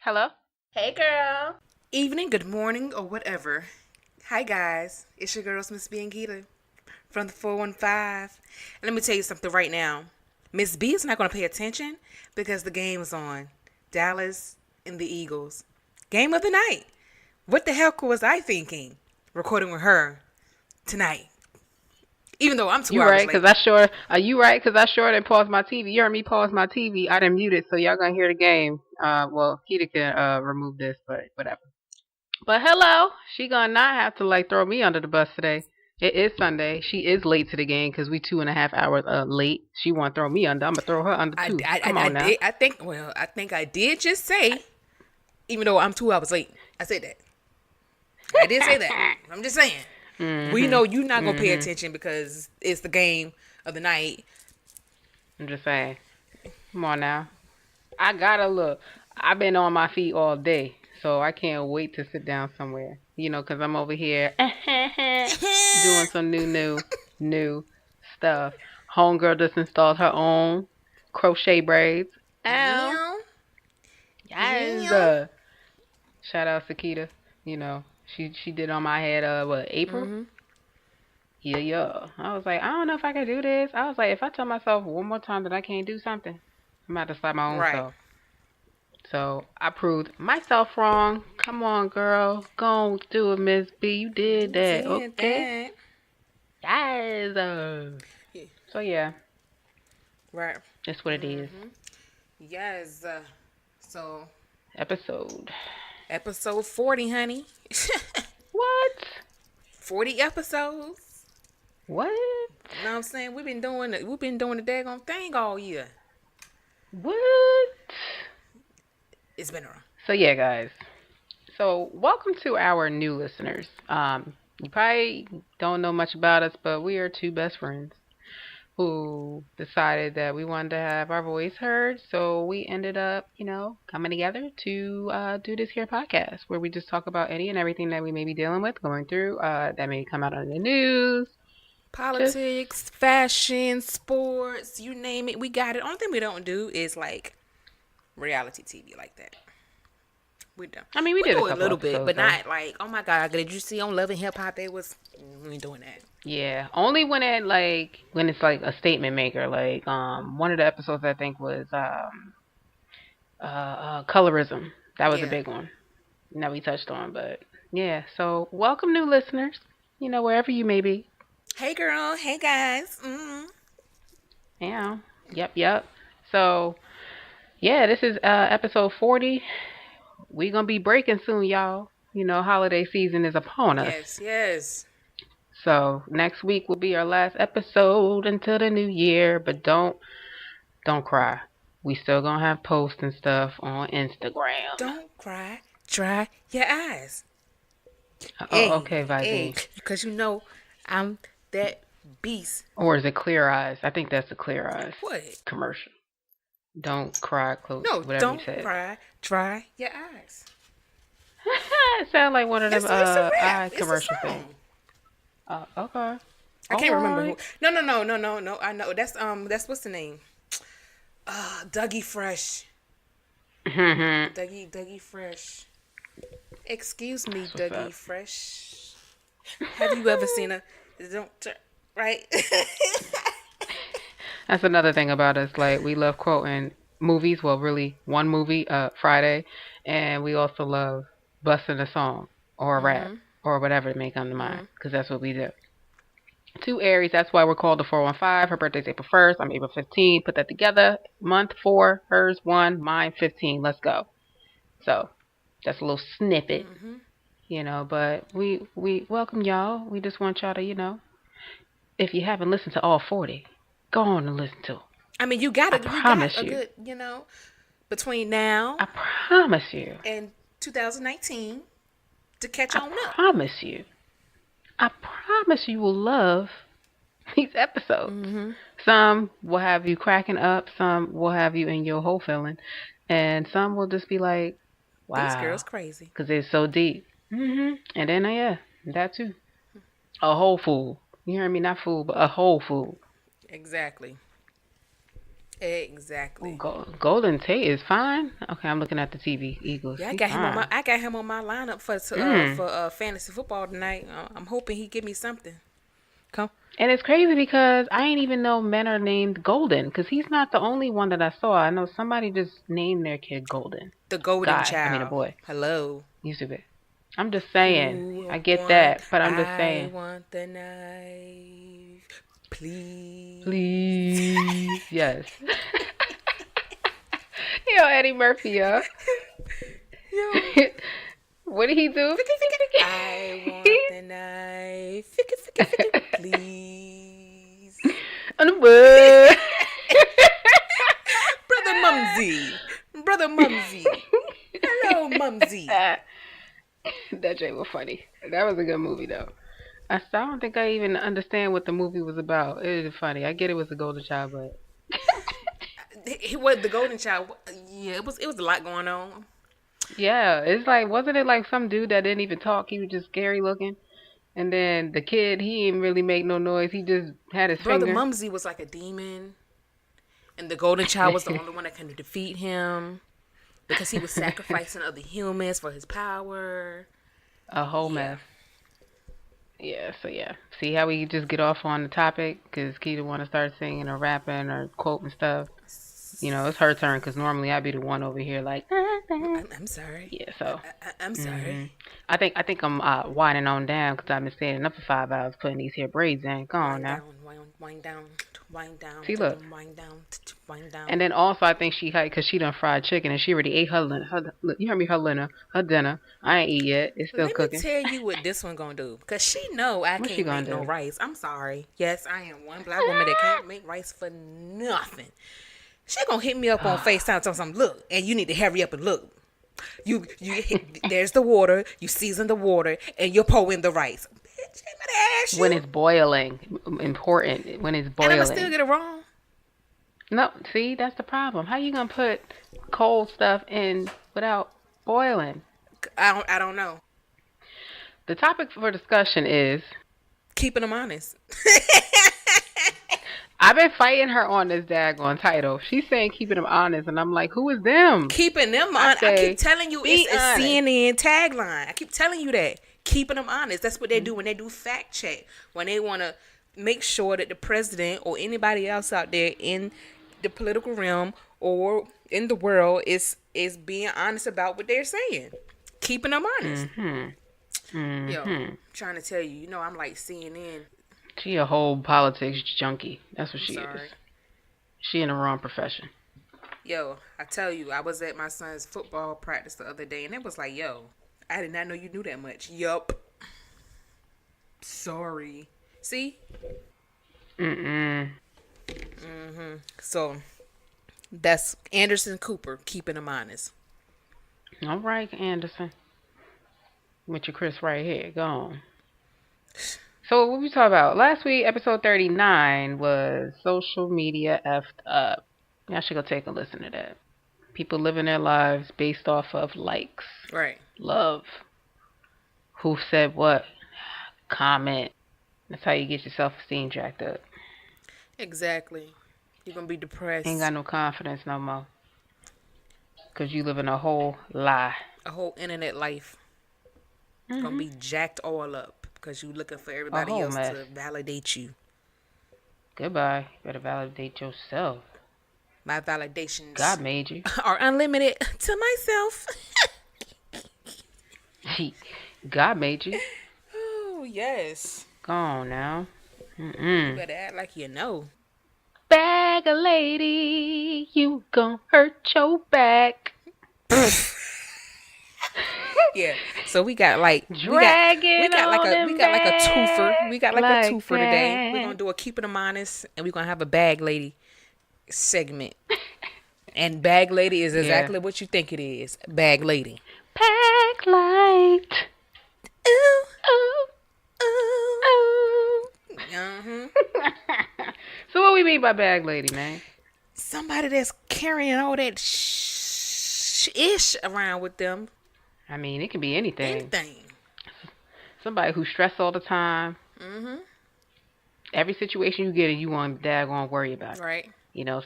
Hello? Hey, girl. Evening, good morning, or whatever. Hi, guys. It's your girls, Miss B and Gita from the 415. And let me tell you something right now. Miss B is not going to pay attention because the game is on. Dallas and the Eagles. Game of the night. What the hell was I thinking? Recording with her tonight. Even though I'm 2 You hours right, late. cause I sure. Are you right? Cause I sure didn't pause my TV. You heard me pause my TV. I didn't mute it, so y'all gonna hear the game. Well, Keita can remove this, but whatever. But hello, she gonna not have to throw me under the bus today. It is Sunday. She is late to the game because we 2.5 hours late. She want to throw me under. I'm gonna throw her under I, too. I, Come I, I on now. did. I think I did just say, even though I'm 2 hours late, I said that. I did say that. I'm just saying. We know you're not gonna pay attention because it's the game of the night. I'm just saying. Come on now. I gotta look. I've been on my feet all day, so I can't wait to sit down somewhere. Cause I'm over here doing some new stuff. Homegirl just installed her own crochet braids. Ow. Yeah, Yes. yeah. Shout out Sakita. She did on my head. April? Yeah. I was like, I don't know if I can do this. I was like, if I tell myself one more time that I can't do something, I'm about to slap my own Right. self. So I proved myself wrong. Come on, girl. Go do it, Miss B. You did that. Did Okay. that. Yes. Yeah. So yeah, Right. that's what it is. Yes. So Episode. episode 40, honey. What? 40 episodes. What? You know what I'm saying? We've been doing the daggone thing all year. What? It's been around. So yeah, guys. So welcome to our new listeners. You probably don't know much about us, but we are two best friends who decided that we wanted to have our voice heard. So we ended up, coming together to do this here podcast where we just talk about any and everything that we may be dealing with, going through, that may come out on the news. Politics, fashion, sports, you name it, we got it. Only thing we don't do is reality TV like that. We don't. I mean, we did do a it a couple little bit, episodes, but though. not oh my God, did you see on Love and Hip Hop? We ain't doing that. Yeah, only when it's like a statement maker. One of the episodes I think was colorism. That was a big one that we touched on. But yeah, so welcome new listeners. Wherever you may be. Hey girl, hey guys. Yeah. Yep. So yeah, this is episode 40. We gonna be breaking soon, y'all. Holiday season is upon us. Yes. So next week will be our last episode until the new year. But don't cry. We still gonna have posts and stuff on Instagram. Don't cry. Dry your eyes. Okay, Vizine. Because I'm that beast. Or is it Clear Eyes? I think that's the Clear Eyes What? commercial. Don't cry, close. No, whatever don't you said. cry. Dry your eyes. It sounds like one of them It's a rap. eye It's commercial a song. things. Okay. I can't remember Alright. who. No. I know. That's what's the name? Dougie Fresh. Dougie Fresh. Excuse me, Dougie up. Fresh. Have you ever seen right? That's another thing about us. We love quoting movies. Well, really, one movie, Friday, and we also love busting a song or a rap or whatever may come to mind, because that's what we do. Two Aries, that's why we're called the 415. Her birthday's April 1st. I'm April 15th. Put that together. Month 4, hers 1, mine 15. Let's go. So that's a little snippet, but we welcome y'all. We just want y'all to, if you haven't listened to all 40, go on and listen to them. I mean, you got a good, between now I promise you. and 2019 to catch on up. I promise you will love these episodes. Some will have you cracking up. Some will have you in your whole feeling. And some will just be like, wow. These girls crazy. Because they're so deep. And then, that too. A whole fool. You hear me? Not fool, but a whole fool. Exactly. Exactly. Ooh, Golden Tate is fine. Okay, I'm looking at the TV. Eagles. Yeah, I He's got him on my fine. I got him on my lineup Mm. for fantasy football tonight. I'm hoping he give me something. Come, And it's crazy because I ain't even know men are named Golden because he's not the only one that I saw. I know somebody just named their kid Golden. the golden Guy. I mean, a child. boy. Hello. Used to be. I'm just saying. Who I get want? that, but I'm just I saying. want the knife, please. Please. Yes. Yo, Eddie Murphy, yo. Yo, What did he do? I want the knife, please. On the wood. Brother Mumsy, Brother Mumsy. Hello, Mumsy. That Jay was funny. That was a good movie though. I don't think I even understand what the movie was about. It was funny. I get it was a golden child, but He was the golden child. Yeah, it was a lot going on. yeah, it's like wasn't it like some dude that didn't even talk? He was just scary looking, and then the kid he didn't really make no noise. He just had his Brother finger. Mumsy was like a demon, and the golden child was the only one that can defeat him because he was sacrificing other humans for his power. A whole Yeah. mess. Yeah, so yeah. See how we just get off on the topic because Keita want to start singing or rapping or quoting stuff. You know, it's her turn because normally I'd be the one over here like. I'm sorry. Yeah, so. I'm hmm sorry. I think I'm winding on down because I've been staying up for 5 hours putting these here braids in. Go on Wind now. down, wind down, wind down, See, look. wind down, wind down. And then also I think she had because she done fried chicken and she already ate look, you heard me, her dinner. I ain't eat yet. It's still Let me cooking. tell you what this one gonna do. Cause she know I What's she can't gonna make no do? rice. I'm sorry. Yes, I am one black woman that can't make rice for nothing. She gonna hit me up on FaceTime talking something. Look, and you need to hurry up and look. There's the water. You season the water, and you pour in the rice. Bitch, I'm gonna ask you, When it's boiling, important. When it's and I'ma still boiling. get it wrong. No, see, that's the problem. How you gonna put cold stuff in without boiling? I don't know. The topic for discussion is Keeping them honest. I've been fighting her on this daggone title. She's saying keeping them honest, and I'm like, who is them? Keeping them I on. I keep say, telling you, be it's a honest. CNN tagline. I keep telling you that. Keeping them honest. That's what they do when they do fact check. When they want to make sure that the president or anybody else out there in the political realm or in the world is being honest about what they're saying. Keeping them honest. Yo, I'm trying to tell you, I'm like CNN. She a whole politics junkie. That's what I'm she sorry. is. She in the wrong profession. Yo, I tell you, I was at my son's football practice the other day, and it was like, yo, I did not know you knew that much. Yup. Sorry. See? So, that's Anderson Cooper, keeping him honest. All right, Anderson. With your Chris right here. Go on. So what we talking about? Last week, episode 39 was social media effed up. Y'all should go take a listen to that. People living their lives based off of likes, Right. love, who said what, comment. That's how you get your self-esteem jacked up. Exactly. You're going to be depressed. Ain't got no confidence no more. Because you live in a whole lie. A whole internet life. Going to be jacked all up because you looking for everybody whole else mess. to validate you. Goodbye. Better validate yourself. My validations God made you. are unlimited to myself. God made you. Oh, yes. Go on now. You better act like you know. Bag a lady, you gon' hurt your back. Yeah. So we got like Dragging we got like a twofer. We got like like a twofer today. We're that. gonna do a keeping them honest, and we're gonna have a bag lady segment. And bag lady is exactly what you think it is. Bag lady. Pack light. Ooh, Ooh, ooh. ooh. So what we mean by bag lady, man? Somebody that's carrying all that ish around with them. I mean, it can be anything. Anything. Somebody who's stressed all the time. Every situation you get in, you want to daggone worry about it. Right.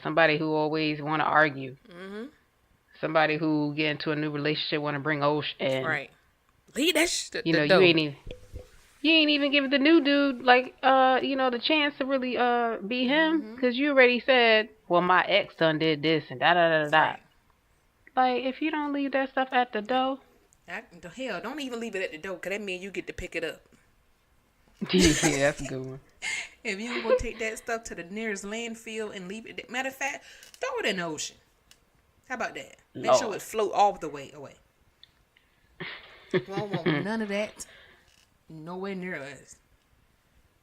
Somebody who always want to argue. Mhm. Somebody who get into a new relationship want to bring ocean and Right. Leave that shit at you the know you door. ain't even you ain't even give the new dude like the chance to really be him Mhm. because you already said, well, my ex done did this and da da da da da. Right. Like if you don't leave that stuff at the door. The hell, don't even leave it at the door, cause that means you get to pick it up. Yeah, that's a good one. If you gonna take that stuff to the nearest landfill and leave it, matter of fact, throw it in the ocean. How about that? Make sure Lord. it float all the way away. We don't want none of that nowhere near us.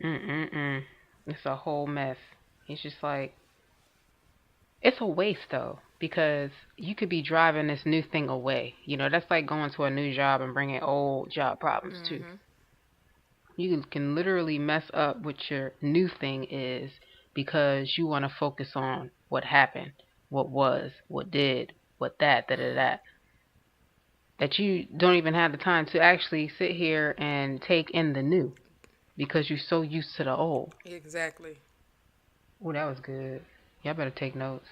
Mm-mm-mm. It's a whole mess. It's just like, it's a waste though, because you could be driving this new thing away. That's like going to a new job and bringing old job problems too. Mhm. You can literally mess up what your new thing is because you want to focus on what happened, what was, what did, what that, da da da. That you don't even have the time to actually sit here and take in the new because you're so used to the old. Exactly. Oh, that was good. Y'all better take notes.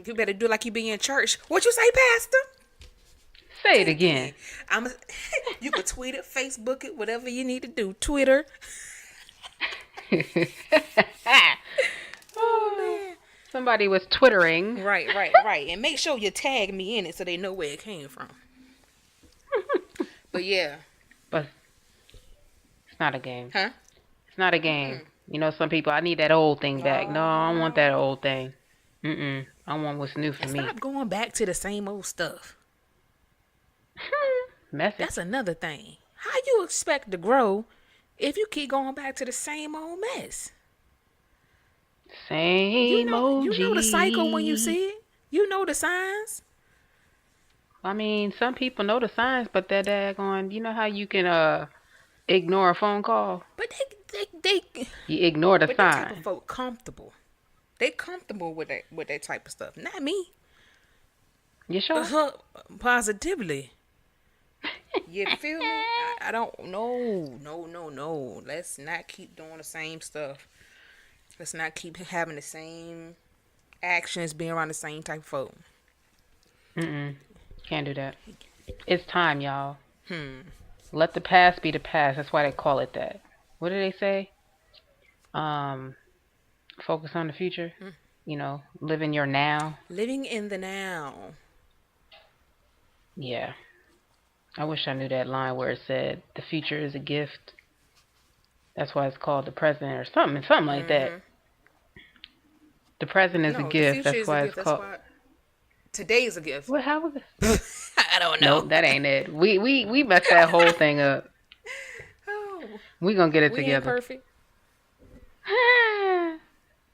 You better do like you be in church. What you say, Pastor? Say Say it it again. again. I'm. A, you can tweet it, Facebook it, whatever you need to do. Twitter. Oh man. Somebody was twittering. Right, right, right. And make sure you tag me in it so they know where it came from. But yeah. But it's not a game. Huh? It's not a game. Mm-mm. Some people, I need that old thing back. No, I don't want that No. old thing. Mm-mm. I want what's new for And me. stop going back to the same old stuff. Message. That's another thing. How you expect to grow if you keep going back to the same old mess? Same You know the cycle when you OG. see it. You know the signs. I mean, some people know the signs, but they're daggone. You know how you can ignore a phone call? But they You ignore the but that type of sign. folk comfortable. They comfortable with that type of stuff. Not me. You sure? Positively. You feel me? I don't. No, no, no, no. Let's not keep doing the same stuff. Let's not keep having the same actions, being around the same type of folk. Mm-mm. Can't do that. It's time, y'all. Hmm. Let the past be the past. That's why they call it that. What do they say? Um, Focus on the future. Live in your now. Living in the now. Yeah. I wish I knew that line where it said the future is a gift. That's why it's called the present or something like that. Mm-hmm. The present is a No, the gift. future That's is a why it's gift. That's called. why today is a gift. What? How was it? I don't know. Nope, that ain't it. We messed that whole thing up. Oh, We gonna get it we ain't together. perfect.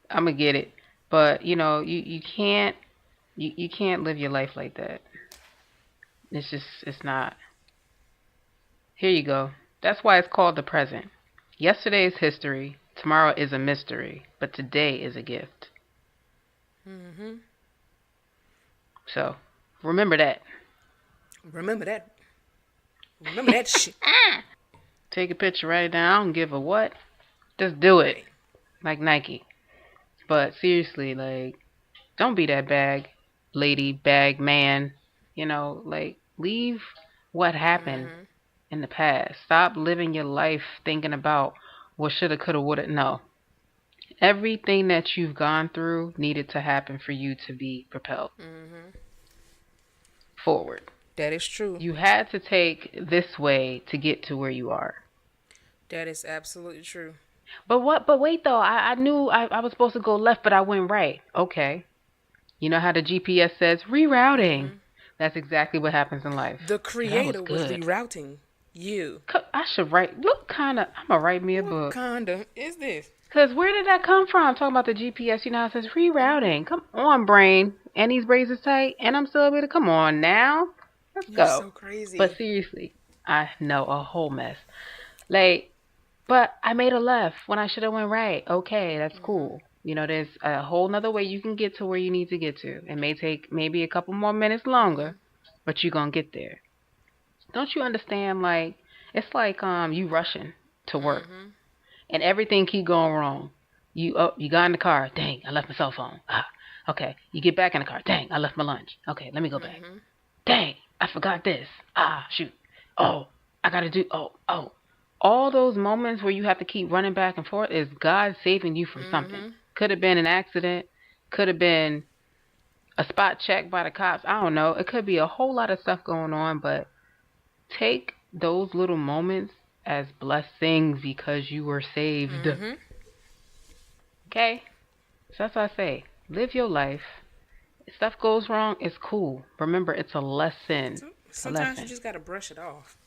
I'm gonna get it. But you can't you can't live your life like that. It's not. Here you go. That's why it's called the present. Yesterday is history. Tomorrow is a mystery. But today is a gift. Mm-hmm. So remember that. Remember that. Remember that shit. Take a picture, write it down. I don't give a what. Just do it. Right. Like Nike. But seriously, like, don't be that bag lady, bag man. Leave what happened Mm-hmm. in the past. Stop living your life thinking about what shoulda, coulda, woulda. No. Everything that you've gone through needed to happen for you to be propelled Mm-hmm. forward. That is true. You had to take this way to get to where you are. That is absolutely true. But wait though, I knew I was supposed to go left, but I went right. Okay. You know how the GPS says rerouting? Mm-hmm. That's exactly what happens in life. The So that was creator was good. rerouting you. I should write. Look, kinda. I'm gonna write me a What book. kinda is this? Cause where did that come from? Talking about the GPS. You know, it says rerouting. Come on, brain. And these braids is tight. And I'm still able to. Come on now. Let's You're go. so crazy. But seriously, I know a whole mess. Like, but I made a left when I should have went right. Okay, that's cool. There's a whole nother way you can get to where you need to get to. It may take maybe a couple more minutes longer, but you're gonna get there. Don't you understand? Like, it's like you rushing to work and everything keep going wrong. You got in the car. Dang, I left my cell phone. Okay, you get back in the car. Dang, I left my lunch. Okay, let me go back. Dang, I forgot this. Ah, shoot. Oh, I gotta do. Oh. All those moments where you have to keep running back and forth is God saving you from something. Could have been an accident. Could have been a spot check by the cops. I don't know. It could be a whole lot of stuff going on, but take those little moments as blessings because you were saved. Okay? So that's what I say. Live your life. If stuff goes wrong, it's cool. Remember, it's a lesson. A Sometimes you lesson. just gotta brush it off.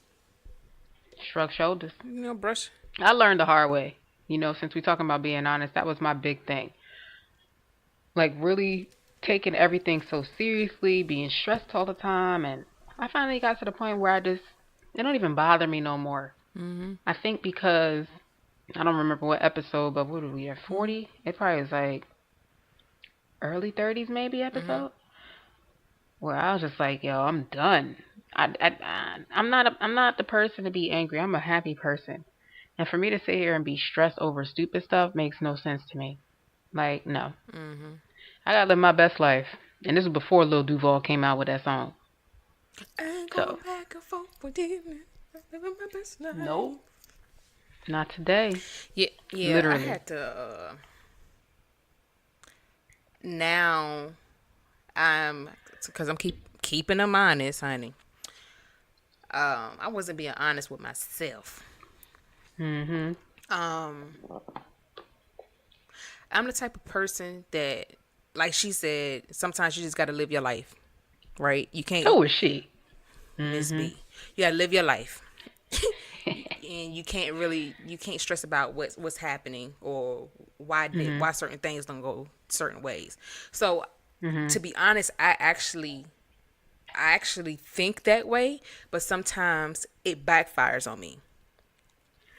Shrug shoulders. Brush. I learned the hard way. Since we're talking about being honest, that was my big thing. Like, really taking everything so seriously, being stressed all the time. And I finally got to the point where it don't even bother me no more. I think because, I don't remember what episode, but what are we at, 40? It probably was like early 30s maybe episode. Where I was just like, yo, I'm done. I'm not the person to be angry. I'm a happy person. And for me to sit here and be stressed over stupid stuff makes no sense to me. Like, no. I gotta live my best life. And this was before Lil Duval came out with that song. I ain't So, going back and forth with you. Living my best life. nope. Not today. Yeah. I Literally. had to. Now, because I'm keeping them honest, honey. I wasn't being honest with myself. Mm-hmm. Um, I'm the type of person that, like she said, sometimes you just gotta live your life, right? You can't So is she. Miss Mm-hmm. B. You gotta live your life, and you can't stress about what's happening or Mm-hmm. why certain things don't go certain ways. So, Mm-hmm. to be honest, I actually think that way, but sometimes it backfires on me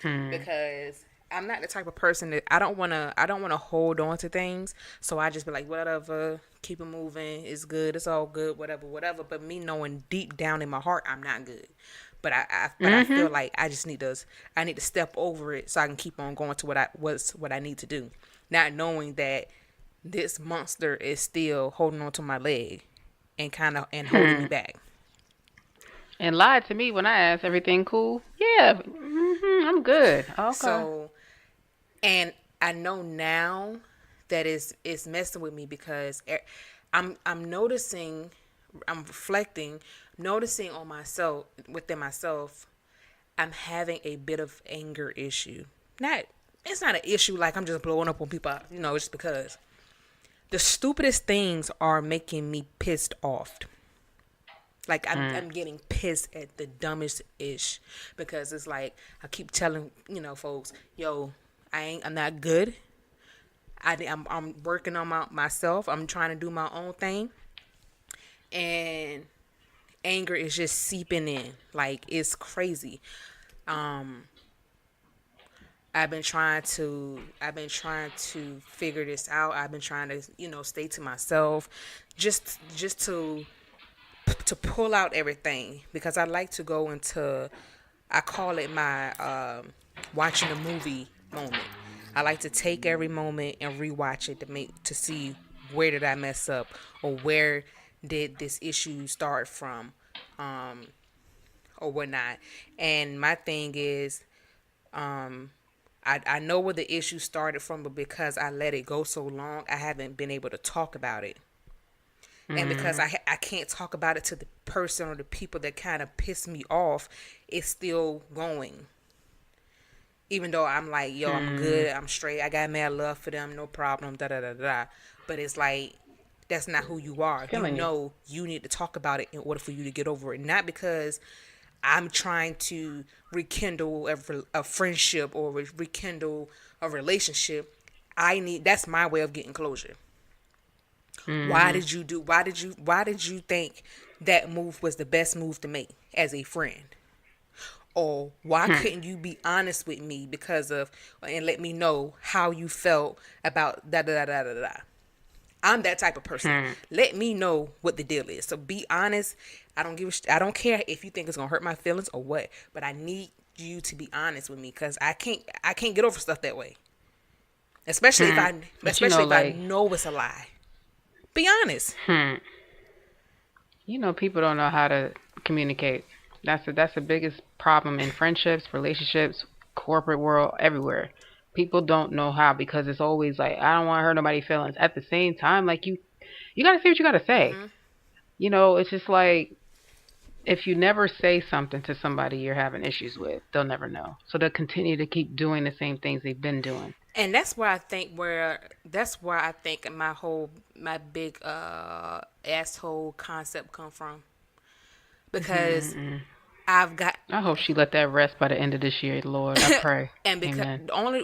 Hmm. because I'm not the type of person that I don't wanna hold on to things. So I just be like, whatever, keep it moving. It's good. It's all good. Whatever, whatever. But me knowing deep down in my heart, I'm not good. But I Mm-hmm. feel like I need to step over it so I can keep on going to what I need to do, not knowing that this monster is still holding on to my leg and holding me Hmm. back. And lied to me when I asked everything cool. Yeah. Mm-hmm. I'm good. Okay. So, and I know now that it's messing with me because I'm noticing, I'm reflecting, noticing on myself, within myself, I'm having a bit of anger issue. Not It's not an issue like I'm just blowing up on people, it's because the stupidest things are making me pissed off. Like Mm. I'm getting pissed at the dumbest ish because it's like I keep telling folks, yo, I'm not good. I'm working on myself. I'm trying to do my own thing, and anger is just seeping in like it's crazy. Um, I've been trying to figure this out. I've been trying to stay to myself, just to pull out everything because I like to go into, I call it my watching a movie moment. I like to take every moment and rewatch it to see where did I mess up or where did this issue start from, um, or whatnot. And my thing is, I know where the issue started from, but because I let it go so long, I haven't been able to talk about it. And because Mm-hmm. I can't talk about it to the person or the people that kind of piss me off, it's still going. Even though I'm like, yo, I'm Mm. good, I'm straight, I got mad love for them, no problem, da da da da. But it's like, that's not who you are. Feeling you. You need to talk about it in order for you to get over it. Not because I'm trying to rekindle a friendship or rekindle a relationship. That's my way of getting closure. Why Mm-hmm. did you do why did you think that move was the best move to make as a friend? Or why Hmm. couldn't you be honest with me because of and let me know how you felt about da da da da da da. I'm that type of person. Hmm. Let me know what the deal is. So be honest. I don't care if you think it's gonna hurt my feelings or what, but I need you to be honest with me because I can't get over stuff that way. Especially if Hmm. I But especially if I like, know it's a lie. Be honest. Hmm. People don't know how to communicate. That's the biggest problem in friendships, relationships, corporate world, everywhere. People don't know how because it's always like I don't want to hurt nobody's feelings. At the same time, like you gotta say what you gotta say. Mm-hmm. It's just like if you never say something to somebody you're having issues with, they'll never know. So they'll continue to keep doing the same things they've been doing. And that's where I think my big asshole concept come from because Mm-mm. I've got I hope she let that rest by the end of this year, Lord. I pray. and because Amen. the only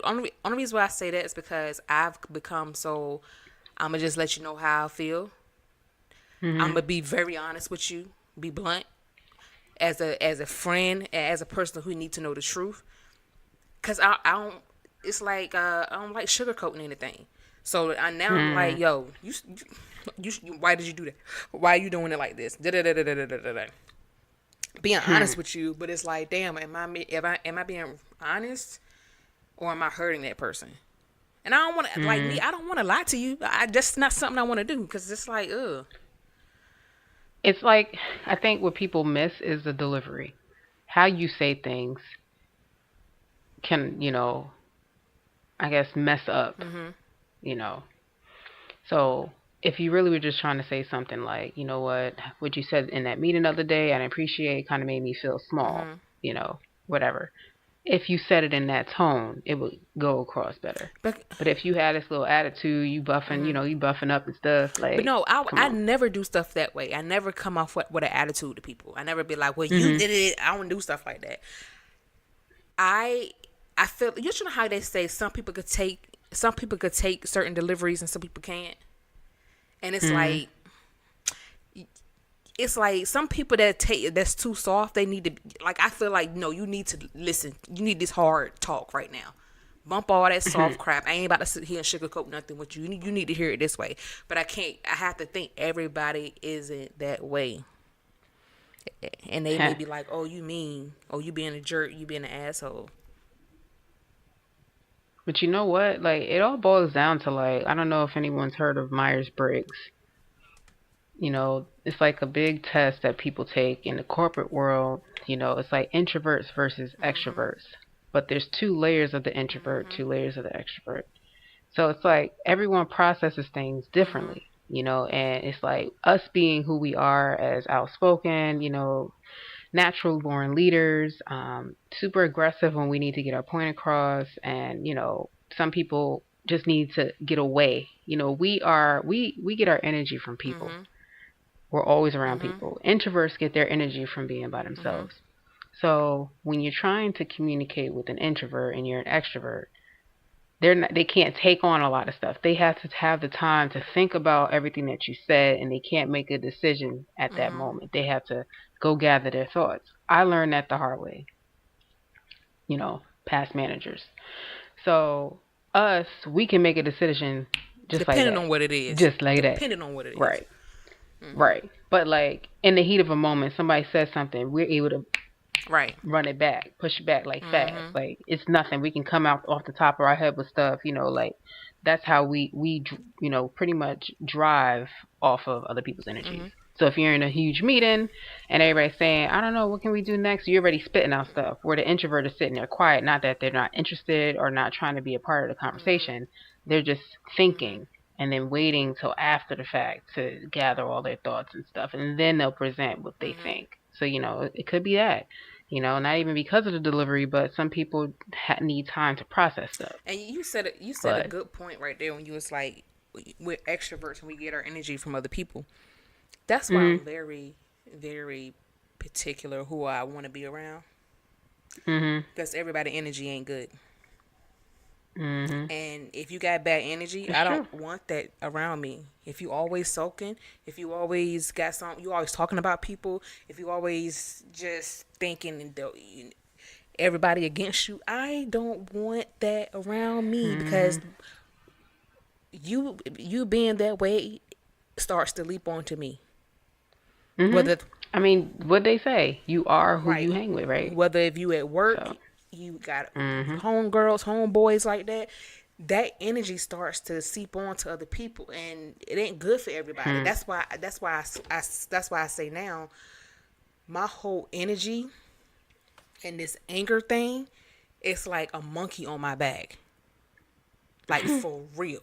reason why I say that is because I've become so I'm gonna just let you know how I feel. I'm Mhm. gonna be very honest with you, be blunt as a friend, and as a person who need to know the truth. Cause I don't. It's like I don't like sugarcoating anything. So I'm like, Mhm. yo, why did you do that? Why are you doing it like this? Da-da-da-da-da-da-da-da. Being honest Mhm. with you, but it's like, damn, am I being honest or am I hurting that person? And I don't want to like me. Mhm. I don't want to lie to you. I just not something I want to do because it's like, ugh. It's like I think what people miss is the delivery. How you say things can, I guess mess up, Mhm. you know. So if you really were just trying to say something like, what you said in that meeting the other day, I didn't appreciate, kind of made me feel small, Mhm. whatever. If you said it in that tone, it would go across better. But But if you had this little attitude, mhm. you buffing up and stuff, But like, no, I, come I on. never do stuff that way. I never come off with an attitude to people. I never be like, well, you Mhm. did it. I don't do stuff like that. I I feel you know how they say some people could take certain deliveries and some people can't. And Mhm. it's like some people that take that's too soft, they need to like I feel like no, you need to listen. You need this hard talk right now. Bump all that soft Mhm. crap. I ain't about to sit here and sugarcoat nothing with you. You need to hear it this way. But I can't. I have to think everybody isn't that way. And they may be like, "Oh, you mean? Oh, you being a jerk? You being an asshole?" But you know what? Like, it all boils down to, like, I don't know if anyone's heard of Myers Briggs. It's like a big test that people take in the corporate world. It's like introverts versus Mhm. extroverts. But there's two layers of the introvert, Mhm. two layers of the extrovert. So it's like everyone processes things Mhm. differently, and it's like us being who we are as outspoken, natural born leaders, super aggressive when we need to get our point across, and some people just need to get away. We get our energy from people. Mhm. We're always around Mhm. people. Introverts get their energy from being by Mhm. themselves. So when you're trying to communicate with an introvert and you're an extrovert, they can't take on a lot of stuff. They have to have the time to think about everything that you said, and they can't make a decision at that Mhm. moment. They have to go gather their thoughts. I learned that the hard way, past managers. So us, we can make a decision just like Depending that. on what it is. Just like that. Depending on what it is. Right. Right. But like in the heat of a moment, somebody says something, we're able to Right. run it back, push it back like fast. Mhm. Like it's nothing. We can come out off the top of our head with stuff, like that's how we pretty much drive off of other people's energies. Mhm. So if you're in a huge meeting and everybody's saying, I don't know, what can we do next? You're already spitting out stuff. Where the introvert is sitting there quiet, not that they're not interested or not trying to be a part of the Mhm. conversation. They're just Mhm. thinking and then waiting till after the fact to gather all their thoughts and stuff. And then they'll present what they Mhm. think. So, it could be that. Not even because of the delivery, but some people need time to process stuff. And you said a But good point right there when you was like we're extroverts and we get our energy from other people. That's why mhm, I'm very very particular who I want to be around mhm, because everybody energy ain't good. mhm, And if you got bad energy, it's I don't true. want that around me. If you always sulking, if you always got some, you always talking about people, if you always just thinking and everybody against you, I don't want that around me because Mhm, you being that way starts to leap onto me. mhm. Whether I mean, what they say, you are who right, you hang with, right? whether if you at work, So, you got mhm, homegirls, homeboys like that. that energy starts to seep on to other people, and it ain't good for everybody. Hmm. That's why I say now, my whole energy and this anger thing, it's like a monkey on my back, like for real.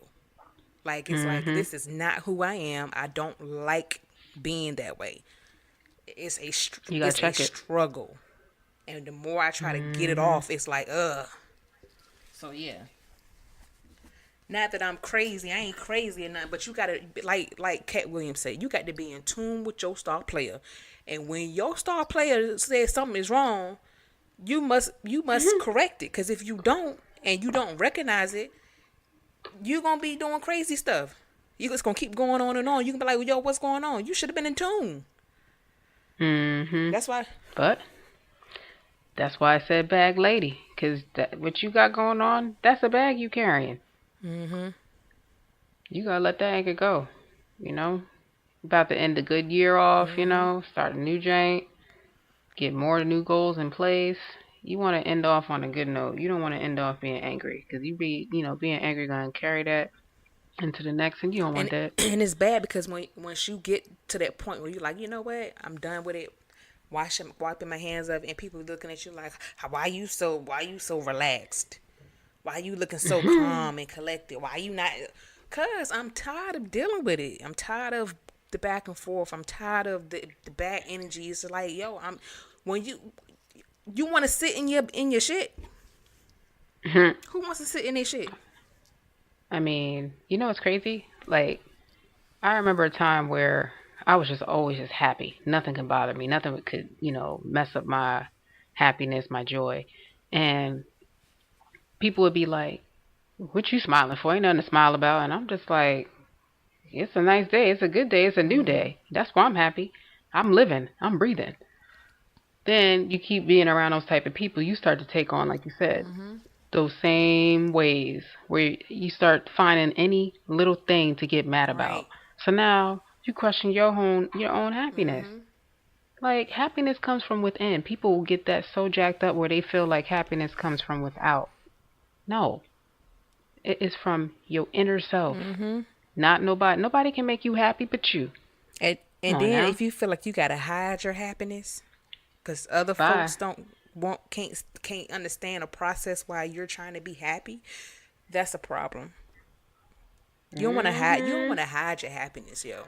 Like it's like Mhm. this is not who I am. I don't like being that way. You gotta it's a check it. struggle, and the more I try to get it Mhm. off, it's like ugh. So yeah, not that I'm crazy. I ain't crazy or nothing, but you gotta like Cat Williams said, you got to be in tune with your star player, and when your star player says something is wrong, you must correct it. Because if you don't and you don't recognize it, you gonna be doing crazy stuff. You just gonna keep going on and on. You can be like, yo, what's going on? You should have been in tune. Mhm. That's why. But that's why I said bag lady, 'cause that what you got going on, that's a bag you carrying. Mhm. You gotta let that anger go. You know, about to end a good year off. You Mhm. know, start a new joint, get more new goals in place. You want to end off on a good note. You don't want to end off being angry, 'cause being angry gonna carry that into the next, and you don't want And that. and it's bad because once you get to that point where you're like, you know what, I'm done with it. Wiping my hands of it, and people looking at you like, why you so relaxed? Why you looking so calm and collected? Why you not? Cause I'm tired of dealing with it. I'm tired of the back and forth. I'm tired of the bad energy. It's like, yo, when you want to sit in your shit. Who wants to sit in their shit? I mean, you know what's crazy? Like, I remember a time where I was just always just happy. Nothing could bother me. Nothing could, mess up my happiness, my joy. And people would be like, "What you smiling for? Ain't nothing to smile about." And I'm just like, "It's a nice day. It's a good day. It's a new Mhm. day. That's why I'm happy. I'm living. I'm breathing." Then you keep being around those type of people, you start to take on, like you said, Mhm. those same ways where you start finding any little thing to get mad about. Right. So now you question your own happiness. Mhm. Like happiness comes from within. People will get that so jacked up where they feel like happiness comes from without. No, it is from your inner self. Mhm. Not nobody. Nobody can make you happy but you. Come And on then now. if you feel like you gotta hide your happiness, because other Bye. folks don't won't can't understand or process why you're trying to be happy, that's a problem. You don't want to hide. You don't want Mhm. to hide your happiness, yo.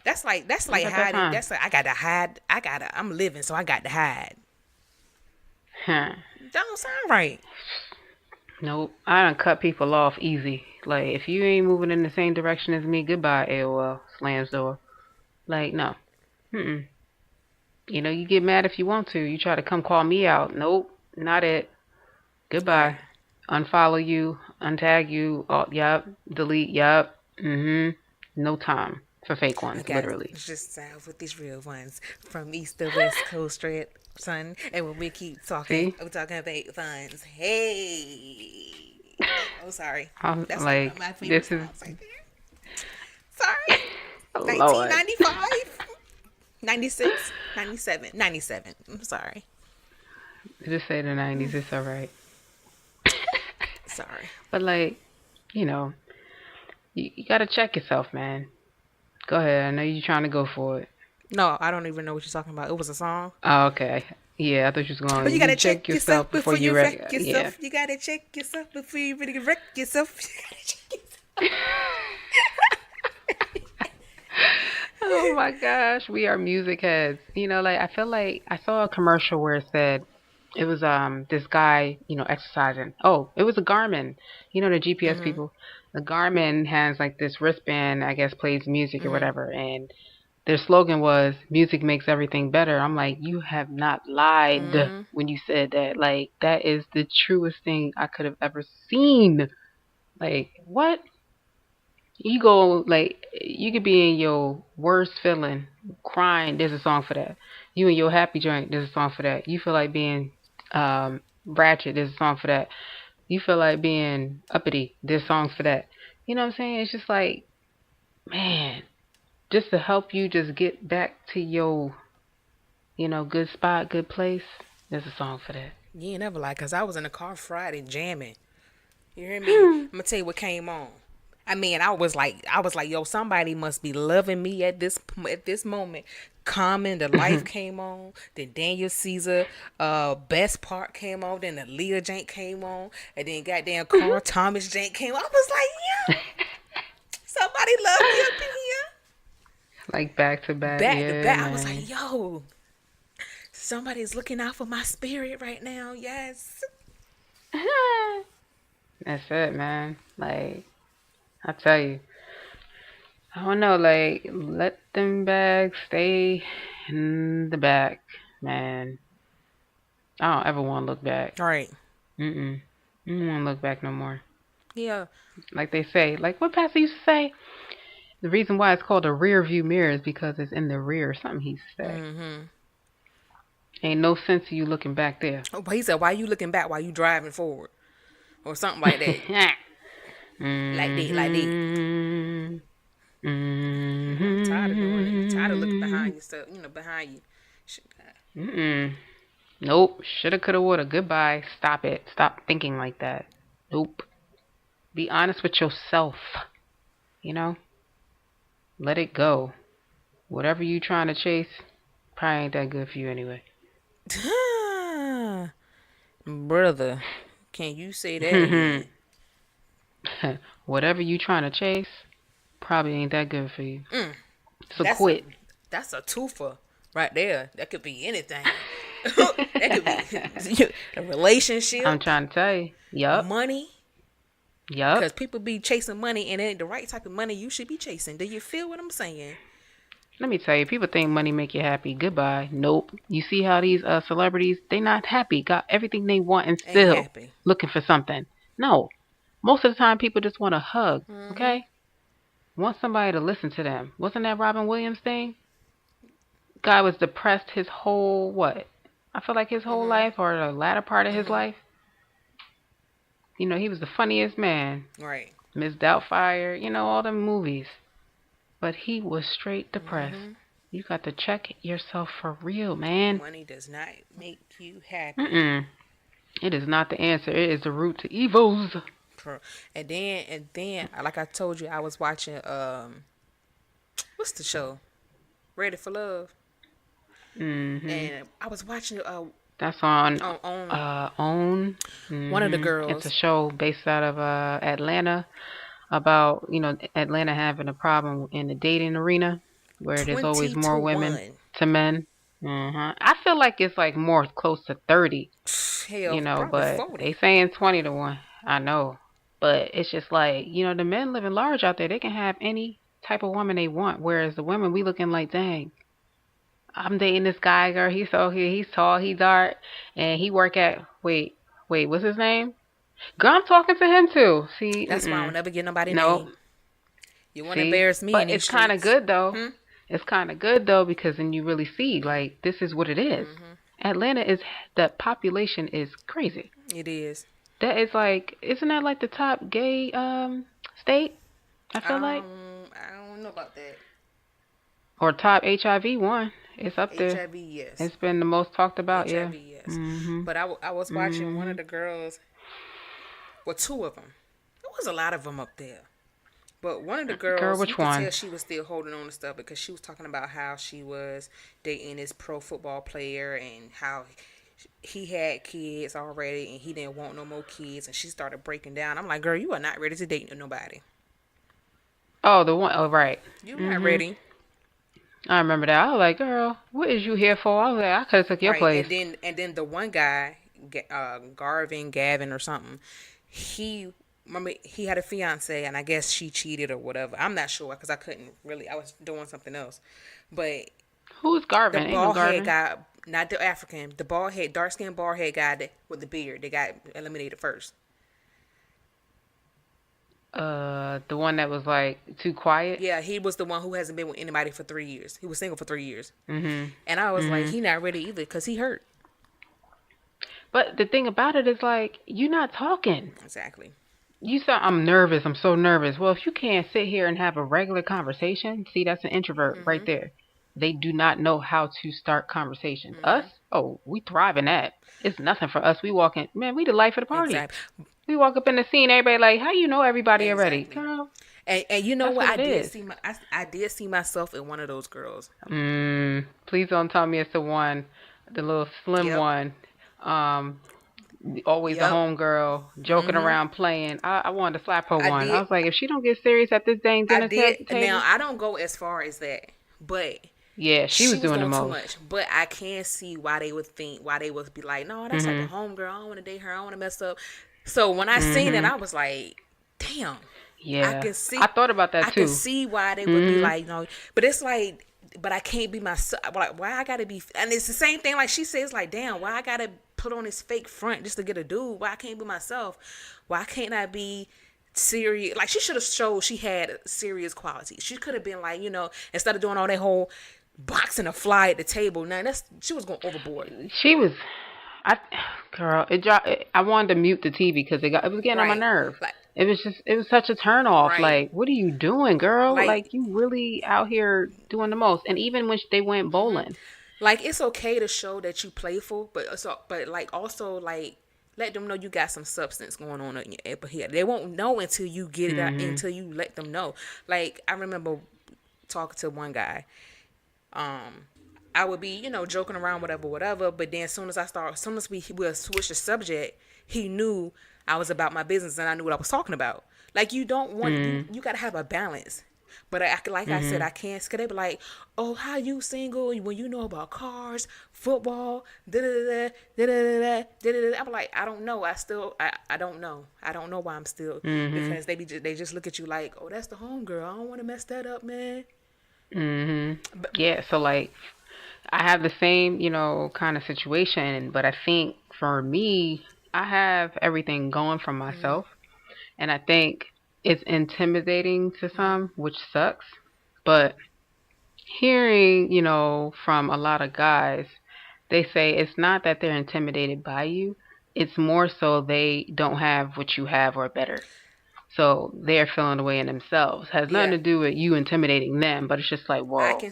That's I like got that hiding. time. That's like I gotta hide. I'm living, so I got to hide. Huh. Don't sound right. Nope. I done cut people off easy. Like, if you ain't moving in the same direction as me, goodbye, AOL. Slams door. Like, no. Mm-mm. You get mad if you want to. You try to come call me out. Nope. Not it. Goodbye. Right. Unfollow you. Untag you. Oh, yup. Delete. Yup. Mm-hmm. No time for fake I ones, got literally. just with these real ones from East to West Coast straight, son. And when we keep talking, See? we're talking about funds. Hey. Oh, sorry. I'm That's one of like, my favorite this is. songs right there. Sorry. Lord. 1995, 96, 97, 97. I'm sorry. Just say the 90s. It's alright. Sorry. But, like, you know, you gotta check yourself, man. Go ahead. I know you're trying to go for it. No, I don't even know what you're talking about. It was a song. Oh, okay. Yeah, I thought you was Oh, going. you You gotta check check yourself yourself before before you you wreck. wreck Yeah. yourself. You gotta check yourself before you really wreck yourself. You gotta check yourself. Oh my gosh, we are music heads. Like I feel like I saw a commercial where it said it was this guy, exercising. Oh, it was a Garmin. The GPS Mhm. people. The Garmin has like this wristband, I guess plays music or Mhm. whatever, and their slogan was music makes everything better. I'm like, you have not lied Mhm. when you said that. Like that is the truest thing I could have ever seen. Like what? You go like you could be in your worst feeling, crying. There's a song for that. You in your happy joint. There's a song for that. You feel like being ratchet. There's a song for that. You feel like being uppity. There's songs for that. You know what I'm saying? It's just like man, just to help you just get back to your good spot, good place. There's a song for that. You ain't never like, cause I was in the car Friday jamming. You hear me? I'm gonna tell you what came on. I mean, I was like, yo, somebody must be loving me at this moment. Common, the life came on. Then Daniel Caesar, best part came on. Then the Leah Jank came on, and then goddamn Carl Thomas Jank came on. I was like, yeah, somebody love me up in Like back to here, back, back to yeah, back. I was man. like, yo, somebody's looking out for my spirit right now. Yes. That's it, man. Like I tell you, I don't know. Like let them bags stay in the back, man. I don't ever want to look back. All right. Mm-mm. I don't want to look back no more. Yeah. Like they say, like what Pastor used to say. The reason why it's called a rear view mirror is because it's in the rear. Something he used to say. Mm-hmm. Ain't no sense of you looking back there. Oh, but he said, why you looking back while you driving forward? Or something like that. Like that, like that. Mm-hmm. I'm tired of doing it. Tired of looking Mm-hmm. behind yourself, behind you. Shit. Mm-mm. Nope. Shoulda, coulda, woulda. Goodbye. Stop it. Stop thinking like that. Nope. Be honest with yourself. You know? Let it go. Whatever you trying to chase, probably ain't that good for you anyway. Brother, can you say that again? Whatever you trying to chase, probably ain't that good for you. So That's a quit. that's a twofer right there. That could be anything. That could be a I'm relationship, trying to tell you. Yup. money. Because Yup. people be chasing money and it ain't the right type of money you should be chasing. Do you feel what I'm saying? Let me tell you, people think money make you happy. Goodbye. Nope. You see how these celebrities, they not happy. Got everything they want and Ain't still happy. looking for something. No. Most of the time, people just want a hug. Mm-hmm. Okay? Want somebody to listen to them. Wasn't that Robin Williams thing? Guy was depressed his whole what? I feel like his whole Mm-hmm. life or the latter part of his Mm-hmm. life. You know, he was the funniest man. Right. Miss Doubtfire, all them movies. But he was straight depressed. Mm-hmm. You got to check yourself for real, man. Money does not make you happy. Mm-mm. It is not the answer. It is the root to evils. And then, like I told you, I was watching what's the show? Ready for Love. Hmm. And I was watching That's on on OWN. one of the It's a girls, show based out of Atlanta about Atlanta having a problem in the dating arena where there's always 20 to more women 1. to men. I feel like it's like more close to 30, Hell, probably but 40. they saying 20 to 1. I know. But it's just like, the men living large out there, they can have any type of woman they want. Whereas the women, we looking like, dang, I'm dating this guy, girl. He's so here, he's tall, he's dark, and he work at, wait, what's his name? Girl, I'm talking to him too. See, That's why I will never get nobody nope. name. You want to See, embarrass me in but these it's kind of streets? good though. Hmm? It's kind of good though because then you really see like this is what it is. Mm-hmm. Atlanta is the population is crazy. It is. That is like, isn't that like the top gay state? I feel like, I don't know about that. or top HIV one. It's up there. HIV, yes. It's been the most talked about. Yeah. HIV, yes. Mhm. But I was watching one of Mhm. the girls, well, two of them. There was a lot of them up there. But one of the Girl, girls, you which could tell one? she was still holding on to stuff because she was talking about how she was dating this pro football player and how he had kids already and he didn't want no more kids. And she started breaking down. I'm like, girl, you are not ready to date nobody. Oh, the one. Oh, right. You're not Mhm. ready. I remember that. I was like, girl, what is you here for? I was like, I could have took your Right. place. And then the one guy, Gavin or something, he remember he had a fiance and I guess she cheated or whatever. I'm not sure because I couldn't really. I was doing something else. But Who's the Garvin? Ain't no bald head Garvin. guy, not the African, the bald head, dark skinned bald head guy with the beard, they got eliminated first. The one that was like too quiet. Yeah, he was the one who hasn't been with anybody for 3 years. He was single for 3 years, Mhm. and I was like, Mhm. he not ready either because he hurt. But the thing about it is like you're not talking. Exactly. You said I'm nervous. I'm so nervous. Well, if you can't sit here and have a regular conversation, see that's an introvert right Mhm. there. They do not know how to start conversations. Us, Mhm. oh, we thrive in that. It's nothing for us. We walk in, man. We the life of the party. Exactly. We walk up in the scene, everybody like, how you know everybody already? Exactly. Girl, And you know that's what? what it is. I did see myself in one of those girls. Please don't tell me it's the one, the little slim Yep. one. Um, Always a Yep. homegirl, joking Mhm. around, playing. I wanted to slap her I one. I did. was like, if she don't get serious at this dang I dinner did. Now table, I don't go as far as that, but yeah, she she was was doing the doing too most. much. But I can see why they would be like, no, that's like a Mhm. homegirl. I don't want to date her. I don't want to mess up. So when I seen it, Mhm. I was like, damn. I Yeah, can I see, thought about that I can too. see why they would be Mhm. like, no. But it's like, but I can't be myself. Like, why I gotta be? And it's the same thing. Like she says, like, damn, why I gotta put on this fake front just to get a dude? Why I can't be myself? Why can't I be serious? Like she should have showed she had serious qualities. She could have been like, instead of doing all that whole boxing a fly at the table. Now she was going overboard. She was. I, girl, I wanted to mute the TV because it was getting on my Right. nerve. Like It was such a turn off. right. Like, what are you doing, girl? Like Like, you really out here doing the most. And even when they went bowling. like it's okay to show that you playful, but like also like let them know you got some substance going on in your upper here. They won't know until you get it out, Mhm. until you let them know. Like I remember talking to one guy. Um, I would be joking around whatever. But then as soon as we would switch the subject, he knew I was about my business and I knew what I was talking about. Like you don't want Mhm. you got to have a balance. But like I said, Mhm. I can't. Cause they be like, "Oh, how you single when you know about cars, football, da da da da da da da." I'm like, I don't know. I don't know. I don't know why I'm still Mhm. because they just look at you like, "Oh, that's the homegirl. I don't want to mess that up, man." Mhm. But Yeah. So like, I have the same, kind of situation, but I think for me, I have everything going for myself, and I think it's intimidating to some, which sucks. But hearing, from a lot of guys, they say it's not that they're intimidated by you, it's more so they don't have what you have or better. So they're feeling the way in themselves. Has nothing yeah, to do with you intimidating them, but it's just like, I whoa, can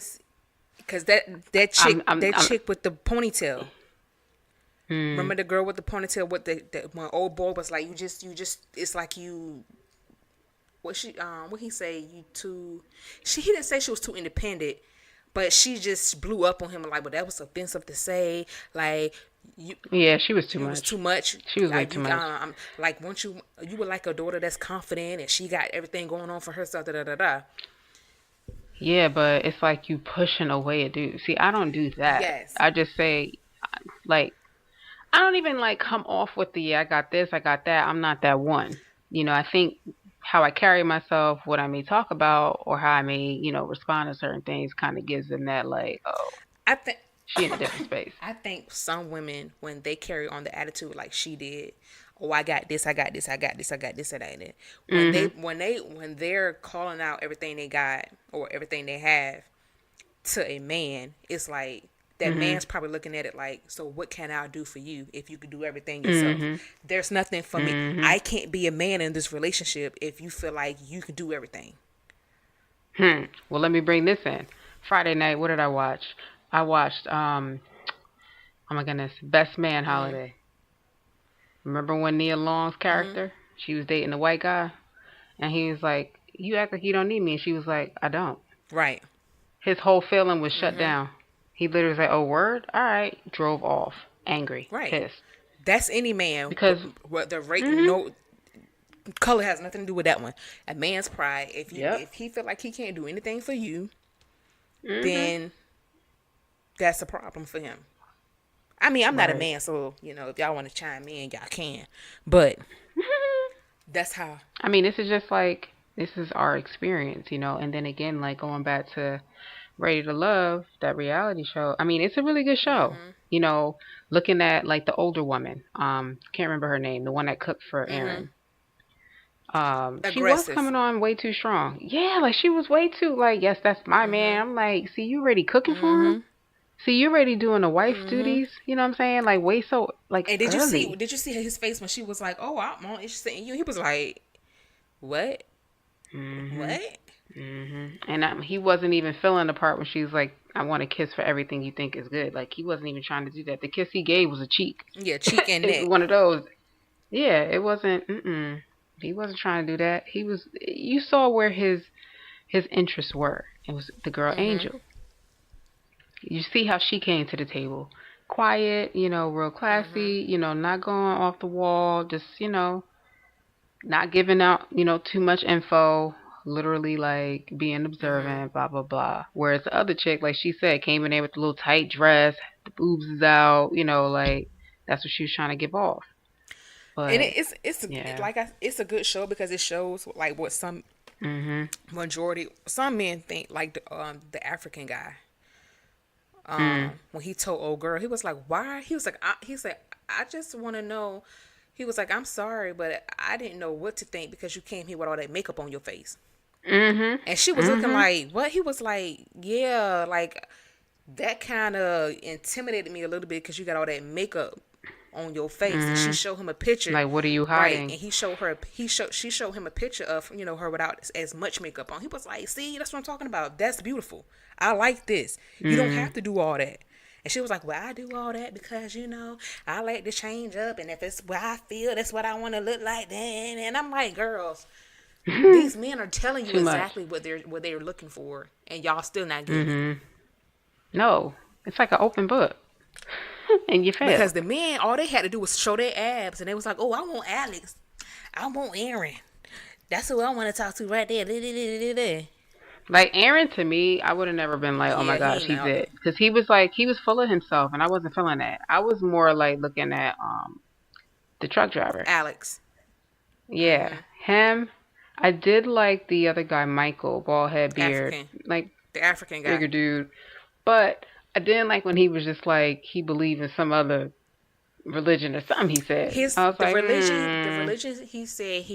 because that I'm, chick I'm, that I'm, chick with the ponytail. mm, Remember the girl with the ponytail? What the my old boy was like? You just. It's like you. What he say? You too. He didn't say she was too independent, but she just blew up on him like, well, that was offensive to say. Like you, yeah, she was too it was too much. much. She was way Like too you, much. like once you were like a daughter that's confident and she got everything going on for herself. Da da da da. Yeah, but it's like you pushing away a dude. See, I don't do that. Yes. I just say, like, I don't even like come off with the, I got this, I got that. I'm not that one. I think how I carry myself, what I may talk about, or how I may, respond to certain things kind of gives them that, like, oh, I think she in a different space. I think some women when they carry on the attitude like she did, oh I got this, I got this, I got this, I got this, and that. Hmm. When they're calling out everything they got or everything they have to a man, it's like that Hmm. man's probably looking at it like, so what can I do for you if you could do everything yourself? Hmm. There's nothing for me. Hmm. I can't be a man in this relationship if you feel like you can do everything. Well, let me bring this in. Friday night, what did I watch? I watched, oh my goodness, Best Man Holiday. Remember when Nia Long's character, she was dating the white guy, and he was like, "You act like you don't need me," and she was like, "I don't." Right. His whole feeling was shut down. He literally was like, "Oh, word, all right," drove off, angry, Right. pissed, That's any man. because, What the rate? mhm, No, color has nothing to do with that one. A man's pride. yep, If he feel like he can't do anything for you, mhm, then that's a problem for him. I mean, I'm not a right. man, so if y'all want to chime in, y'all can. But that's how. I mean, this is just like this is our experience, and then again, like going back to Ready to Love, that reality show. I mean, it's a really good show. Looking at like the older woman, can't remember her name, the one that cooked for Aaron. She was Aggressive. coming on way too strong. Yeah, like she was way too like, yes, that's my man. I'm like, see, you already cooking for him. See, you already doing the wife duties. You know what I'm saying? Like way so like And did you see? early. Did you see his face when she was like, "Oh, I'm more interested in you"? He was like, "What? Mhm. What?" Mhm. And he wasn't even feeling the part when she's like, "I want a kiss for everything you think is good." Like he wasn't even trying to do that. The kiss he gave was a cheek. Yeah, cheek and It's neck. one of those. Yeah, it wasn't. He wasn't trying to do that. He was. You saw where his interests were. It was the girl Mhm. Angel. You see how she came to the table, quiet, real Mhm. classy, not going off the wall, just not giving out, too much info. Literally like being Mhm. observant, blah blah blah. Whereas the other chick, like she said, came in there with the little tight dress, the boobs is out, like that's what she was trying to give off. And But it's yeah. it's a good show because it shows like what some Mhm. majority some men think like the African guy Mm. when he told old girl he was like why he was like he said I just want to know he was like I'm sorry but I didn't know what to think because you came here with all that makeup on your face Mhm. and she was looking Mhm. like what he was like yeah like that kind of intimidated me a little bit because you got all that makeup on your face and she Mhm. showed him a picture Like, what are you right hiding? and she showed him a picture of her without as much makeup on he was like see that's what I'm talking about that's beautiful I like this you don't Mm. have to do all that and she was like well I do all that because I like to change up and if it's what I feel that's what I want to look like then and I'm like girls these men are telling you Too much. exactly what they're looking for and y'all still not getting it. Mhm. No, it's like an open book, and you Because failed. the men, all they had to do was show their abs, and they was like, "Oh, I want Alex, I want Aaron. That's who I want to talk to right there." Like Aaron, to me, I would have never been like, "Oh my Yeah, he gosh, ain't he's out there. it," because he was like, he was full of himself, and I wasn't feeling that. I was more like looking at the truck driver. Alex, Yeah, him. I did like the other guy, Michael, bald head, beard, African, like the African guy. bigger dude. But I didn't like when he was just like he believed in some other religion or something. He said, His I was like, the religion he said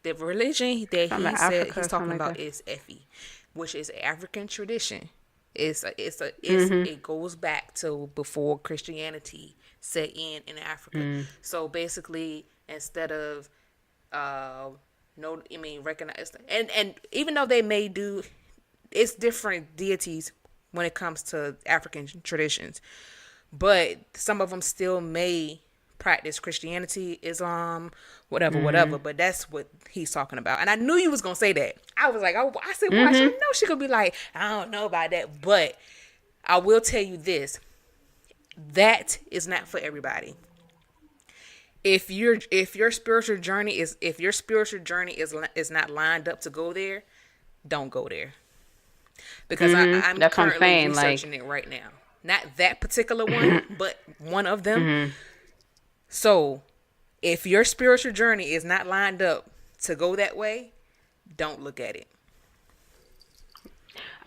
the religion that something he to said Africa, he's or something talking like about that. is Effie, which is African tradition. Mhm. It goes back to before Christianity set in Africa. Mm. So basically, instead of uh no, I mean recognize and even though they may do, it's different deities when it comes to African traditions, but some of them still may practice Christianity, Islam, whatever, whatever. Mhm. But that's what he's talking about. And I knew you was gonna say that. I was like, oh, I said, watch. I Mhm. know she could be like, I don't know about that, but I will tell you this: that is not for everybody. If your spiritual journey is not lined up to go there, don't go there because Mhm. I'm That's what I'm currently saying. Like, researching it right now. Not that particular one, but one of them. mhm. So, if your spiritual journey is not lined up to go that way, don't look at it.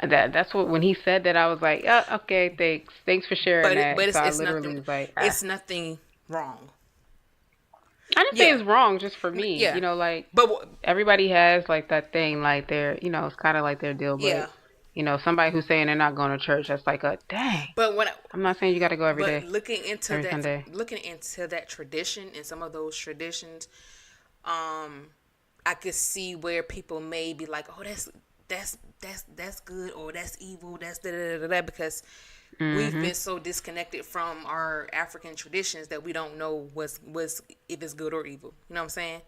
That's what when he said that I was like, okay, thanks for sharing that. But So I it's literally nothing. was like, It's nothing wrong. I didn't say Yeah, it's wrong just for me. yeah. Like But everybody has like that thing, like their, it's kind of like their deal. yeah. But somebody who's saying they're not going to church, that's like a dang. But when I'm not saying you got to go every but day, every Sunday. looking into that tradition and some of those traditions, um, I could see where people may be like, oh, that's good or that's evil, that's da da da da because we've Mhm. been so disconnected from our African traditions that we don't know what's if it's good or evil. You know what I'm saying?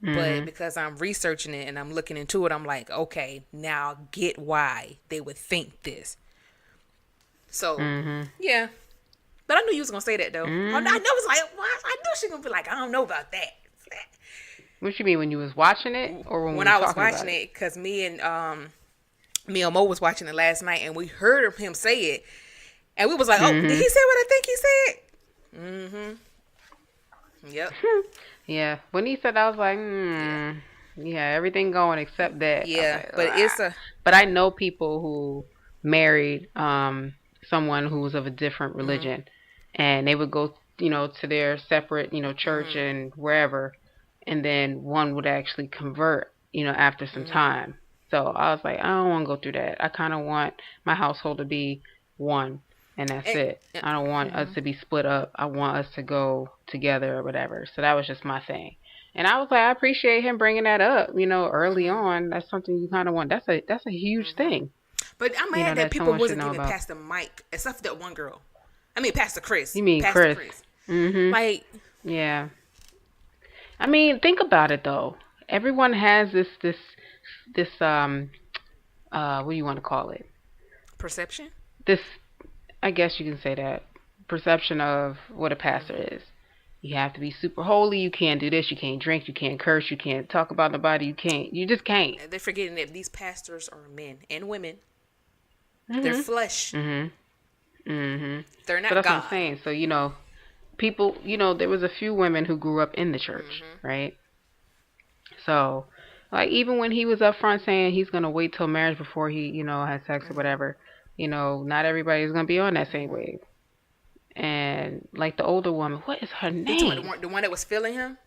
But Mhm. because I'm researching it and I'm looking into it, I'm like, okay, now I get why they would think this. So, Mhm. yeah. But I knew you was gonna say that though. I know Mhm. it's like, what? I knew she gonna be like, I don't know about that. What you mean when you was watching it or when we When was I was talking watching about it? it, cause me and Mo was watching it last night, and we heard him say it, and we was like, oh, did Mhm. he say what I think he said? Mm-hmm. Yep. Yeah. When he said, that, I was like, Yeah. yeah, everything going except that. I was Yeah. like, But ah. it's a. But I know people who married someone who was of a different Mm-hmm. religion, and they would go, to their separate, church Mm-hmm. and wherever, and then one would actually convert, after some Mm-hmm. time. So I was like, I don't want to go through that. I kind of want my household to be one, and that's And, it. I don't want us mm-hmm. to be split up. I want us to go together or whatever. So that was just my thing. And I was like, I appreciate him bringing that up, early Mm-hmm. on. That's something you kind of want. That's a huge Mm-hmm. thing, But I'm mad that that people someone should wasn't know giving about. Pastor Mike, except for that one girl. I mean, Pastor Chris. You mean Pastor Chris? Chris. Mhm. Like, Yeah. I mean, think about it though. Everyone has this what do you want to call it? Perception. This, I guess you can say that, perception of what a pastor Hmm. is. You have to be super holy. You can't do this. You can't drink. You can't curse. You can't talk about nobody. You can't. You just can't. They're forgetting that these pastors are men and women. They're Mhm. flesh. Mhm. Mhm. They're So not that's what I'm God. saying. So people. There was a few women who grew up in the church, Hmm. right? So, like, even when he was up front saying he's gonna wait till marriage before he, has sex or Hmm. whatever, not everybody's gonna be on that same Hmm. wave. And like the older woman, what is her You talking name? about the one that was feeling him?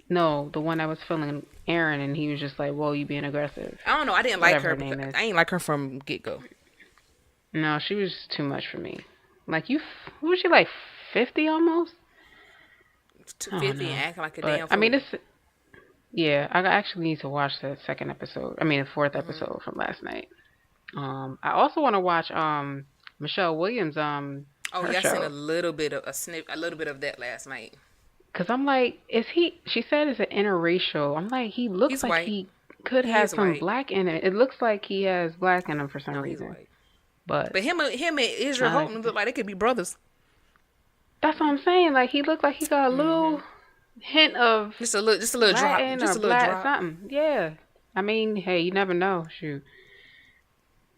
No, the one that was feeling Aaron, and he was just like, "Whoa, you being aggressive." I don't know. I didn't like Whatever her her because name is. I ain't like her from get go. No, she was too much for me. Like who was she, like 50 almost? Too I don't 50 and know. acting like a But damn I mean, fool. yeah. I actually need to watch the second episode. I mean, the fourth Hmm. episode from last night. I also want to watch Michelle Williams Oh her yeah, I seen a show. little bit of a little bit of that last night. Cause I'm like, is he? She said it's an interracial. I'm like, he looks He's like white. he could He have is some white. black in it. It looks like he has black in him for some No, he's reason. white. But But him and Israel uh, Houghton look like they could be brothers. that's what I'm saying. Like he looked like he got a Hmm. little hint of Just a little drop, Latin just or a little black drop. something. Yeah. I mean, hey, you never know. Shoot,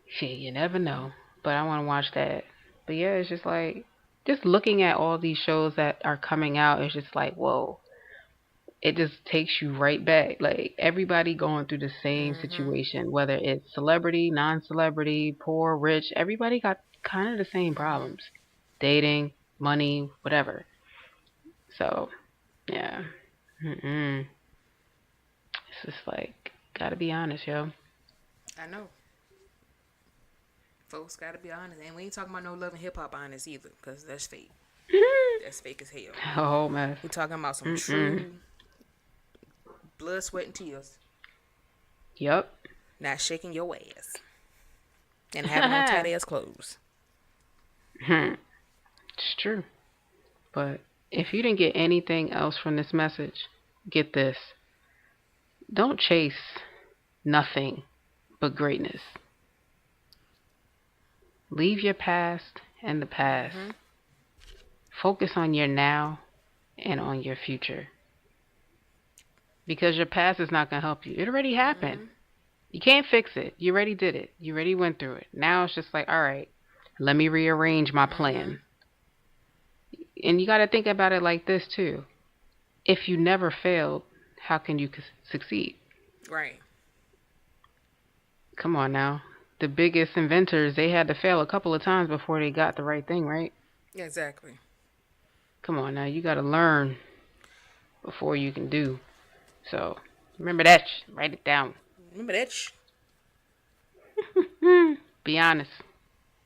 shit, you never know. But I want to watch that. But yeah, it's just like just looking at all these shows that are coming out. It's just like, whoa. It just takes you right back. Like everybody going through the same Hmm. situation, whether it's celebrity, non-celebrity, poor, rich. Everybody got kind of the same Hmm. problems: dating, money, whatever. So yeah. Mm-mm. It's just like, gotta be honest, yo. I know. Folks gotta be honest, and we ain't talking about no love and hip hop honest either, cause that's fake. That's fake as hell. A whole mess. We talking about some Mm-mm. true blood, sweat, and tears. Yup. Not shaking your ass and having on tight ass clothes. It's true. But if you didn't get anything else from this message, get this. Don't chase nothing but greatness. Leave your past in the past. Hmm. Focus on your now and on your future. Because your past is not going to help you. It already happened. Hmm. You can't fix it. You already did it. You already went through it. Now it's just like, all right, let me rearrange my Hmm. plan. And you got to think about it like this too. If you never failed, how can you succeed? Right. Come on now. The biggest inventors, they had to fail a couple of times before they got the right thing, right? Exactly. Come on now. You got to learn before you can do. So remember that. Write it down. Remember that? Be honest.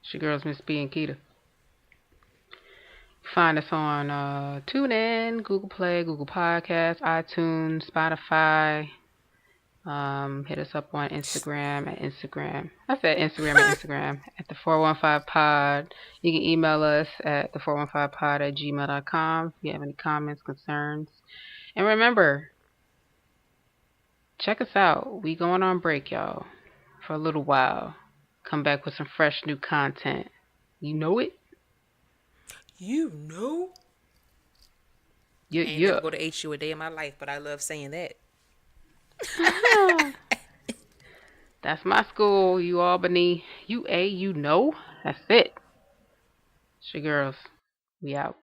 It's your girls, Miss B and Keita. Find us on TuneIn, Google Play, Google Podcasts, iTunes, Spotify. Hit us up on Instagram at Instagram. I said Instagram at Instagram at the 415 pod. You can email us at the 415 pod at gmail.com if you have any comments, concerns. And remember, check us out. We going on break, y'all, for a little while. Come back with some fresh new content. You know it? You know. Yeah, I ain't never yeah. go to HU a day in my life, but I love saying that. That's my school, you Albany. You know. That's it. It's your girls. We out.